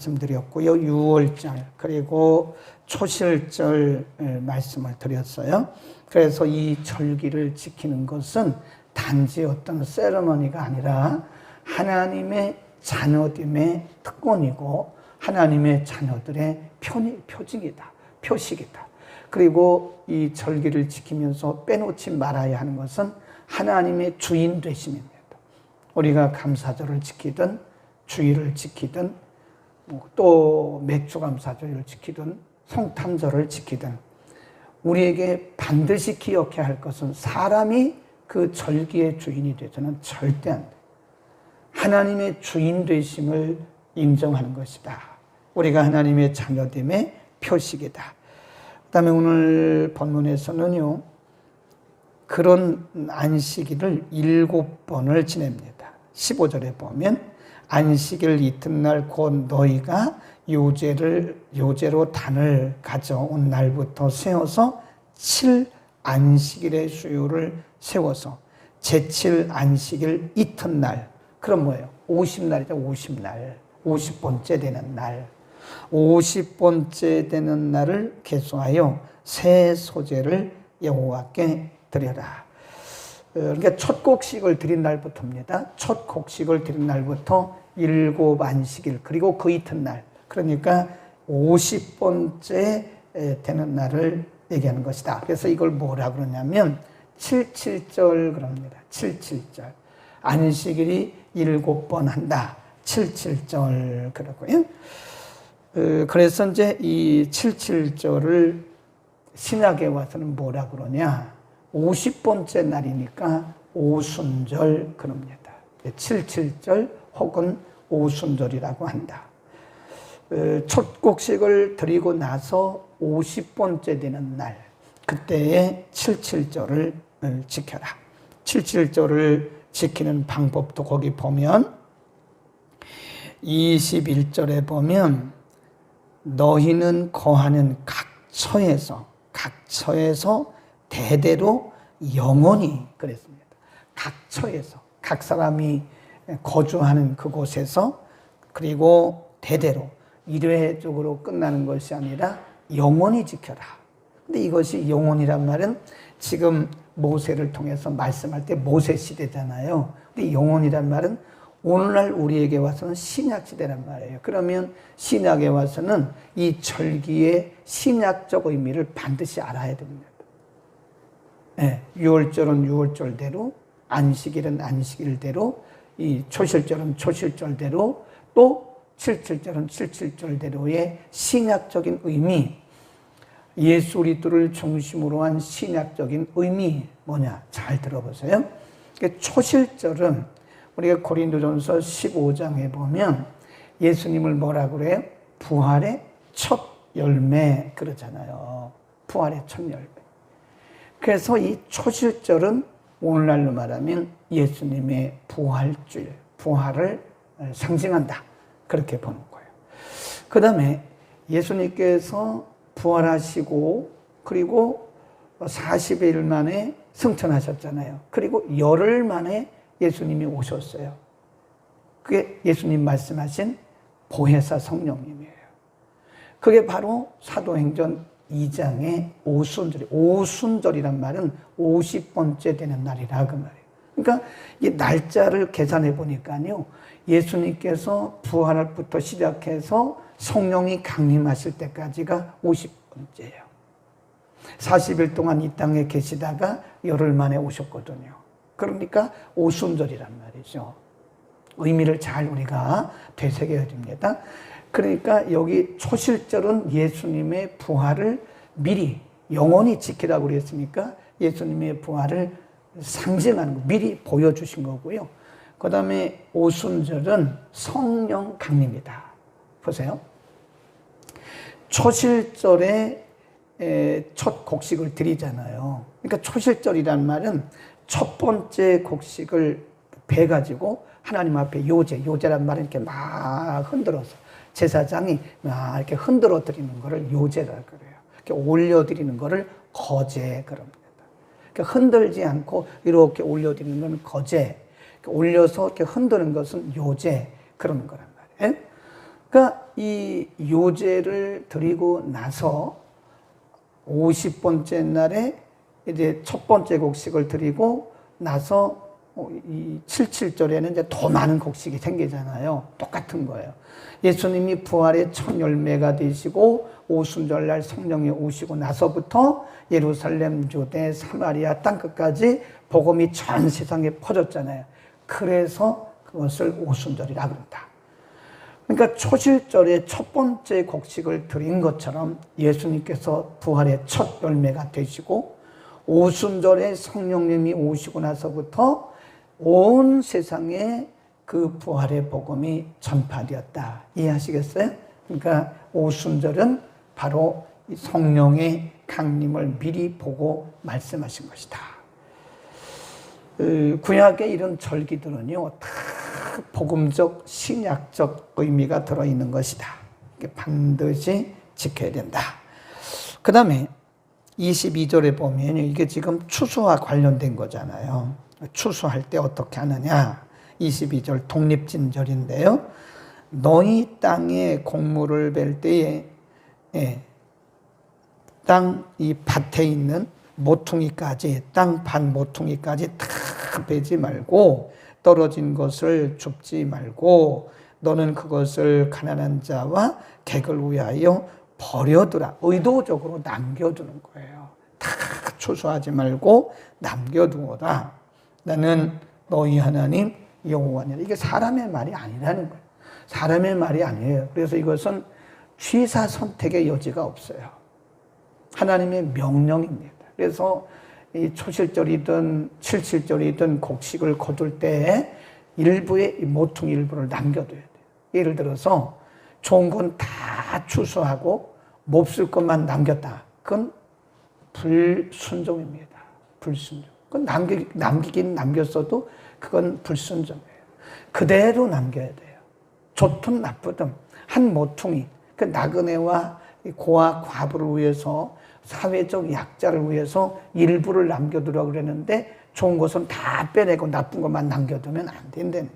말씀드렸고요. 유월절 그리고 초실절 말씀을 드렸어요. 그래서 이 절기를 지키는 것은 단지 어떤 세레머니가 아니라 하나님의 자녀됨의 특권이고 하나님의 자녀들의 표징이다, 표식이다. 그리고 이 절기를 지키면서 빼놓지 말아야 하는 것은 하나님의 주인 되심입니다. 우리가 감사절을 지키든 주일을 지키든 또 맥주감사절을 지키든 성탄절을 지키든 우리에게 반드시 기억해야 할 것은 사람이 그 절기의 주인이 되서는 절대 안 돼. 하나님의 주인 되심을 인정하는 것이다. 우리가 하나님의 자녀됨의 표식이다. 그 다음에 오늘 본문에서는요, 그런 안식일을 7번을 지냅니다. 15절에 보면 안식일 이튿날 곧 너희가 요제로 단을 가져온 날부터 세워서 7안식일의 수요를 세워서 제7 안식일 이튿날, 그럼 뭐예요? 50날이죠. 50날. 50번째 되는 날. 50번째 되는 날을 계수하여 새 소재를 여호와께 드려라. 그러니까 첫 곡식을 드린 날부터입니다. 첫 곡식을 드린 날부터 7안식일 그리고 그 이튿날, 그러니까 50번째 되는 날을 얘기하는 것이다. 그래서 이걸 뭐라 그러냐면 77절 그럽니다. 77절. 안식일이 7번 한다. 77절 그러고요. 그래서 이제 이 77절을 신약에 와서는 뭐라 그러냐? 50번째 날이니까 오순절 그럽니다. 77절 혹은 오순절이라고 한다. 첫 곡식을 드리고 나서 50번째 되는 날, 그때에 77절을 지켜라. 77절을 지키는 방법도 거기 보면 21절에 보면 너희는 거하는 각 처에서 대대로 영원히 그랬습니다. 각 처에서, 각 사람이 거주하는 그곳에서, 그리고 대대로 일회적으로 끝나는 것이 아니라 영원히 지켜라. 근데 이것이 영원이란 말은 지금 모세를 통해서 말씀할 때 모세 시대잖아요. 근데 영원이란 말은 오늘날 우리에게 와서는 신약 시대란 말이에요. 그러면 신약에 와서는 이 절기의 신약적 의미를 반드시 알아야 됩니다. 네, 유월절은 유월절대로, 안식일은 안식일대로, 이 초실절은 초실절대로, 또 77절은 77절대로의 신약적인 의미, 예수 그리스도를 중심으로 한 신약적인 의미 뭐냐? 잘 들어보세요. 초실절은 우리가 고린도전서 15장에 보면 예수님을 뭐라 그래요? 부활의 첫 열매 그러잖아요. 부활의 첫 열매. 그래서 이 초실절은 오늘날로 말하면 예수님의 부활주일, 부활을 상징한다. 그렇게 보는 거예요. 그 다음에 예수님께서 부활하시고 그리고 40일 만에 승천하셨잖아요. 그리고 열흘 만에 예수님이 오셨어요. 그게 예수님 말씀하신 보혜사 성령님이에요. 그게 바로 사도행전 2장의 오순절이, 오순절이란 말은 50번째 되는 날이라 그 말이에요. 그러니까 이 날짜를 계산해 보니까요, 예수님께서 부활부터 시작해서 성령이 강림하실 때까지가 50번째예요. 40일 동안 이 땅에 계시다가 열흘 만에 오셨거든요. 그러니까 오순절이란 말이죠. 의미를 잘 우리가 되새겨야 됩니다. 그러니까 여기 초실절은 예수님의 부활을 미리 영원히 지키라고 그랬으니까 예수님의 부활을 상징하는 거, 미리 보여주신 거고요. 그 다음에 오순절은 성령 강림이다. 보세요. 초실절에 첫 곡식을 드리잖아요. 그러니까 초실절이란 말은 첫 번째 곡식을 베가지고 하나님 앞에 요제란 말은 이렇게 막 흔들어서 제사장이 막 이렇게 흔들어 드리는 거를 요제라 그래요. 이렇게 올려드리는 거를 거제 그럽니다. 그러니까 흔들지 않고 이렇게 올려드리는 건 거제, 올려서 이렇게 흔드는 것은 요제 그러는 거란 말이에요. 그러니까 이 요제를 드리고 나서 50번째 날에 이제 첫 번째 곡식을 드리고 나서 이 77절에는 이제 더 많은 곡식이 생기잖아요. 똑같은 거예요. 예수님이 부활의 첫 열매가 되시고 오순절날 성령이 오시고 나서부터 예루살렘, 유대, 사마리아 땅끝까지 복음이 전 세상에 퍼졌잖아요. 그래서 그것을 오순절이라 그런다. 그러니까 초실절에 첫 번째 곡식을 드린 것처럼 예수님께서 부활의 첫 열매가 되시고 오순절에 성령님이 오시고 나서부터 온 세상에 그 부활의 복음이 전파되었다. 이해하시겠어요? 그러니까 오순절은 바로 성령의 강림을 미리 보고 말씀하신 것이다. 구약의 이런 절기들은요, 다 복음적, 신약적 의미가 들어있는 것이다. 반드시 지켜야 된다. 그 다음에 22절에 보면 이게 지금 추수와 관련된 거잖아요. 추수할 때 어떻게 하느냐. 22절 독립진절인데요. 너희 땅에 곡물을 벨 때에 땅 이 밭에 있는 모퉁이까지, 땅 밭 모퉁이까지 다 베지 말고 떨어진 것을 줍지 말고 너는 그것을 가난한 자와 객을 위하여 버려두라. 의도적으로 남겨두는 거예요. 다 추수하지 말고 남겨두어라. 나는 너희 하나님 여호와니라. 이게 사람의 말이 아니라는 거예요. 사람의 말이 아니에요. 그래서 이것은 취사 선택의 여지가 없어요. 하나님의 명령입니다. 그래서 이 초실절이든 77절이든 곡식을 거둘 때 일부의 모퉁이 일부를 남겨둬야 돼요. 예를 들어서 좋은 건 다 추수하고 몹쓸 것만 남겼다. 그건 불순종입니다. 불순종. 그건 남기긴 남겼어도 그건 불순종이에요. 그대로 남겨야 돼요. 좋든 나쁘든 한 모퉁이, 그 나그네와 고아 과부를 위해서, 사회적 약자를 위해서 일부를 남겨두라고 그랬는데 좋은 것은 다 빼내고 나쁜 것만 남겨두면 안 된다는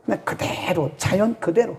거예요. 그대로, 자연 그대로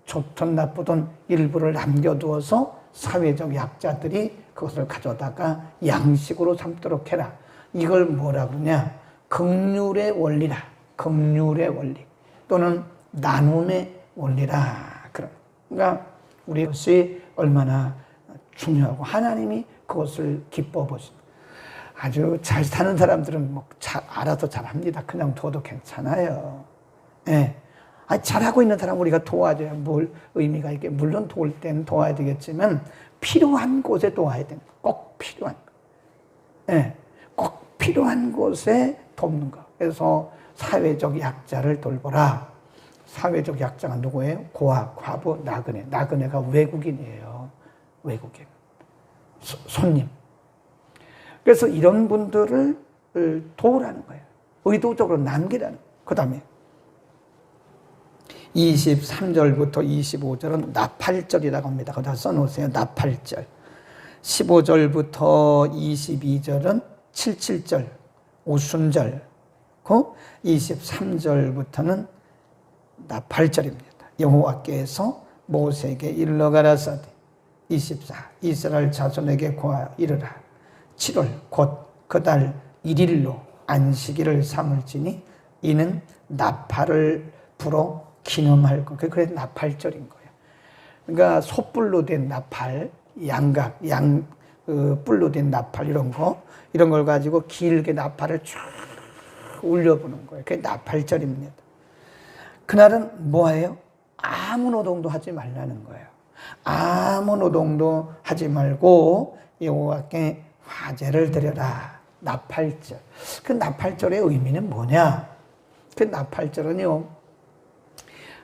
좋든 나쁘든 일부를 남겨두어서 사회적 약자들이 그것을 가져다가 양식으로 삼도록 해라. 이걸 뭐라 그러냐? 긍휼의 원리라. 긍휼의 원리 또는 나눔의 원리라. 그러니까 우리 것이 얼마나 중요하고 하나님이 그것을 기뻐 보십니다. 아주 잘 사는 사람들은 뭐 알아서 잘 합니다. 그냥 둬도 괜찮아요. 예. 잘하고 있는 사람 우리가 도와줘야 뭘 의미가 있게. 물론 도울 때는 도와야 되겠지만 필요한 곳에 도와야 됩니다. 꼭 필요한 것. 예. 꼭 필요한 곳에 돕는 것. 그래서 사회적 약자를 돌보라. 사회적 약자가 누구예요? 고아, 과부, 나그네. 나그네가 외국인이에요. 외국인. 손님. 그래서 이런 분들을 도우라는 거예요. 의도적으로 남기라는 거예요. 그 다음에 23절부터 25절은 나팔절이라고 합니다. 거기다 써놓으세요. 나팔절. 15절부터 22절은 77절, 오순절. 23절부터는 나팔절입니다. 여호와께서 모세에게 일러 가라사대 24 이스라엘 자손에게 고하 이르라 7월 곧 그 달 1일로 안식일을 삼을지니 이는 나팔을 불어 기념할 것. 그래서 나팔절인 거예요. 그러니까 소뿔로 된 나팔, 양각, 뿔로 된 나팔 이런 걸 가지고 길게 나팔을 쭉 울려보는 거예요. 그게 나팔절입니다. 그날은 뭐예요? 아무 노동도 하지 말라는 거예요. 아무 노동도 하지 말고 여호와께 화제를 드려라. 나팔절. 그 나팔절의 의미는 뭐냐? 그 나팔절은요,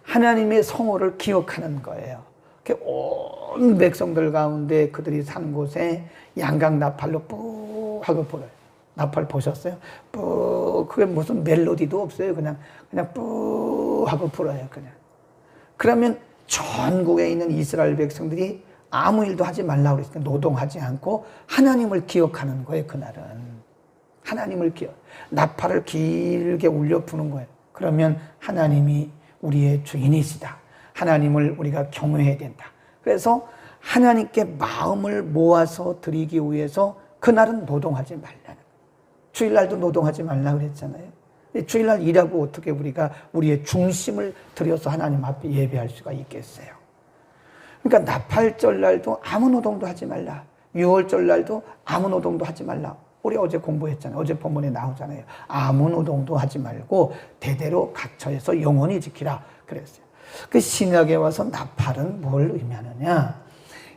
하나님의 성호를 기억하는 거예요. 온 백성들 가운데 그들이 산 곳에 양각 나팔로 뿌 하고 불어요. 나팔 보셨어요? 뿌, 그게 무슨 멜로디도 없어요. 그냥 뿌 하고 불어요. 그러면 전국에 있는 이스라엘 백성들이 아무 일도 하지 말라고 그랬으니까 노동하지 않고 하나님을 기억하는 거예요. 그날은 하나님을 나팔을 길게 울려 부는 거예요. 그러면 하나님이 우리의 주인이시다. 하나님을 우리가 경외해야 된다. 그래서 하나님께 마음을 모아서 드리기 위해서 그날은 노동하지 말라는. 주일날도 노동하지 말라 그랬잖아요. 주일날 일하고 어떻게 우리가 우리의 중심을 들여서 하나님 앞에 예배할 수가 있겠어요. 그러니까 나팔절 날도 아무 노동도 하지 말라. 6월절 날도 아무 노동도 하지 말라. 우리 어제 공부했잖아요. 어제 본문에 나오잖아요. 아무 노동도 하지 말고 대대로 각처에서 영원히 지키라 그랬어요. 그 신약에 와서 나팔은 뭘 의미하느냐?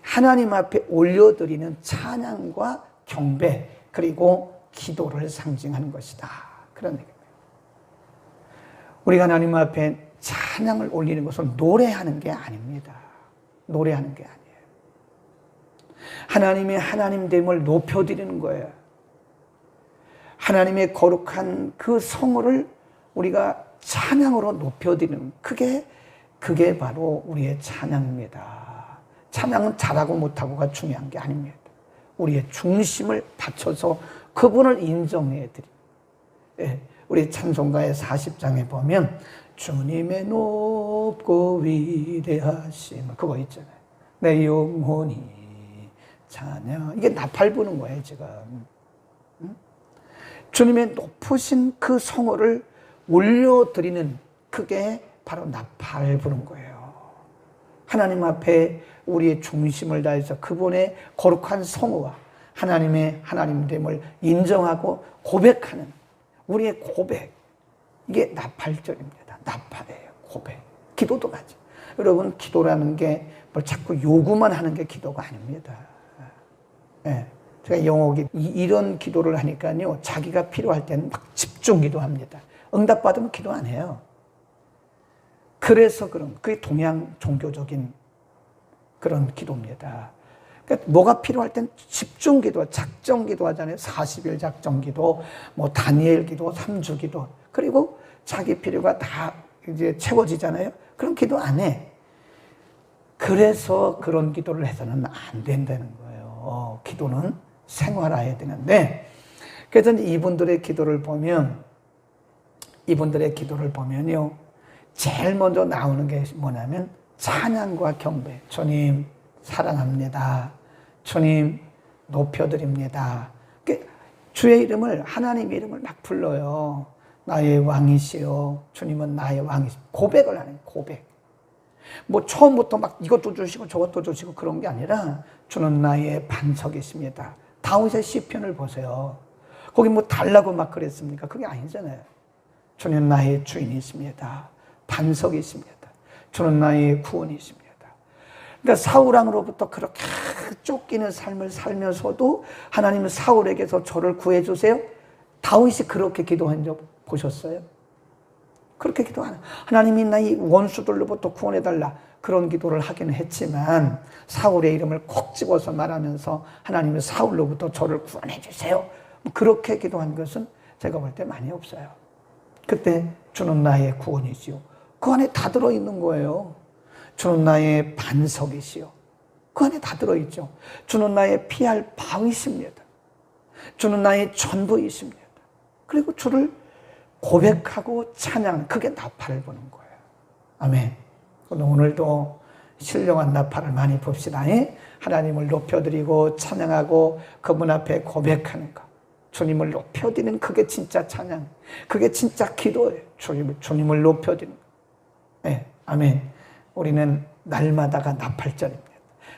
하나님 앞에 올려드리는 찬양과 경배 그리고 기도를 상징하는 것이다. 그런 얘기입니다. 우리가 하나님 앞에 찬양을 올리는 것은 노래하는 게 아닙니다. 노래하는 게 아니에요. 하나님의 하나님됨을 높여드리는 거예요. 하나님의 거룩한 그 성호를 우리가 찬양으로 높여드리는 그게 바로 우리의 찬양입니다. 찬양은 잘하고 못하고가 중요한 게 아닙니다. 우리의 중심을 바쳐서 그분을 인정해 드립니다. 예, 우리 찬송가의 40장에 보면 주님의 높고 위대하심 그거 있잖아요. 내 영혼이 찬양. 이게 나팔 부는 거예요 지금. 주님의 높으신 그 성호를 올려드리는 그게 바로 나팔 부는 거예요. 하나님 앞에 우리의 중심을 다해서 그분의 거룩한 성호와 하나님의 하나님됨을 인정하고 고백하는 우리의 고백. 이게 나팔절입니다. 나팔이에요. 고백. 기도도 맞아요. 여러분 기도라는 게 뭘 자꾸 요구만 하는 게 기도가 아닙니다. 네. 제가 영옥이 이런 기도를 하니까요. 자기가 필요할 때는 막 집중 기도합니다. 응답받으면 기도 안 해요. 그래서 그게 동양 종교적인 그런 기도입니다. 그러니까 뭐가 필요할 땐 집중 기도, 작정 기도 하잖아요. 40일 작정 기도, 뭐 다니엘 기도, 3주 기도. 그리고 자기 필요가 다 이제 채워지잖아요. 그런 기도 안 해. 그래서 그런 기도를 해서는 안 된다는 거예요. 기도는 생활화해야 되는데, 그래서 이분들의 기도를 보면요. 제일 먼저 나오는 게 뭐냐면 찬양과 경배. 주님 사랑합니다. 주님 높여드립니다. 주의 이름을, 하나님의 이름을 막 불러요. 나의 왕이시여. 주님은 나의 왕이시여. 고백을 하는 고백. 뭐 처음부터 막 이것도 주시고 저것도 주시고 그런 게 아니라 주는 나의 반석이십니다. 다윗의 시편을 보세요. 거기 뭐 달라고 막 그랬습니까? 그게 아니잖아요. 주는 나의 주인이십니다. 반석이십니다. 주는 나의 구원이십니다. 그러니까 사울왕으로부터 그렇게 쫓기는 삶을 살면서도 하나님은 사울에게서 저를 구해주세요. 다윗이 그렇게 기도한 적 보셨어요? 그렇게 기도하는 하나님이 나의 원수들로부터 구원해달라 그런 기도를 하기는 했지만 사울의 이름을 콕 집어서 말하면서 하나님은 사울로부터 저를 구원해주세요. 그렇게 기도한 것은 제가 볼 때 많이 없어요. 그때 주는 나의 구원이지요. 그 안에 다 들어있는 거예요. 주는 나의 반석이시요. 그 안에 다 들어있죠. 주는 나의 피할 바위십니다. 주는 나의 전부이십니다. 그리고 주를 고백하고 찬양, 그게 나팔을 부는 거예요. 아멘. 오늘도 신령한 나팔을 많이 봅시다. 하나님을 높여드리고 찬양하고 그분 앞에 고백하는 것. 주님을 높여드리는 그게 진짜 찬양. 그게 진짜 기도예요. 주님을 높여드리는 것. 네, 아멘. 우리는 날마다가 나팔절입니다.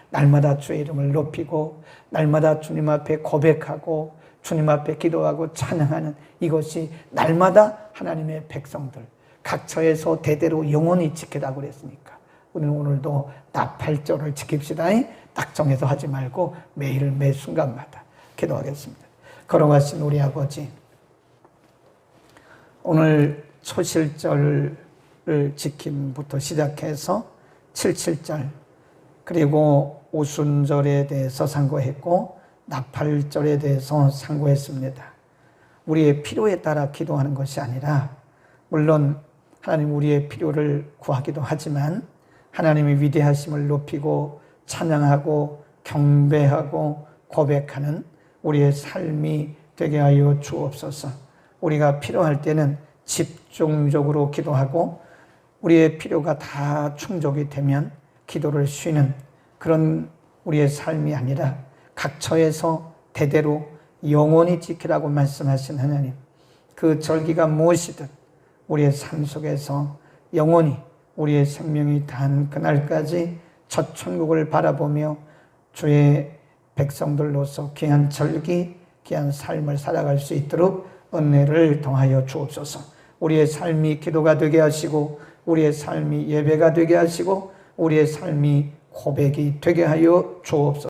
날마다 주의 이름을 높이고 날마다 주님 앞에 고백하고 주님 앞에 기도하고 찬양하는 이것이 날마다 하나님의 백성들 각처에서 대대로 영원히 지키라고 그랬으니까 우리는 오늘도 나팔절을 지킵시다. 딱 정해서 하지 말고 매일 매 순간마다 기도하겠습니다. 걸어가신 우리 아버지, 오늘 초실절을 지킴부터 시작해서 77절 그리고 오순절에 대해서 상고했고 나팔절에 대해서 상고했습니다. 우리의 필요에 따라 기도하는 것이 아니라 물론 하나님 우리의 필요를 구하기도 하지만 하나님의 위대하심을 높이고 찬양하고 경배하고 고백하는 우리의 삶이 되게 하여 주옵소서. 우리가 필요할 때는 집중적으로 기도하고 우리의 필요가 다 충족이 되면 기도를 쉬는 그런 우리의 삶이 아니라 각 처에서 대대로 영원히 지키라고 말씀하신 하나님, 그 절기가 무엇이든 우리의 삶 속에서 영원히 우리의 생명이 단 그날까지 첫 천국을 바라보며 주의 백성들로서 귀한 절기, 귀한 삶을 살아갈 수 있도록 은혜를 더하여 주옵소서. 우리의 삶이 기도가 되게 하시고 우리의 삶이 예배가 되게 하시고 우리의 삶이 고백이 되게 하여 주옵소서.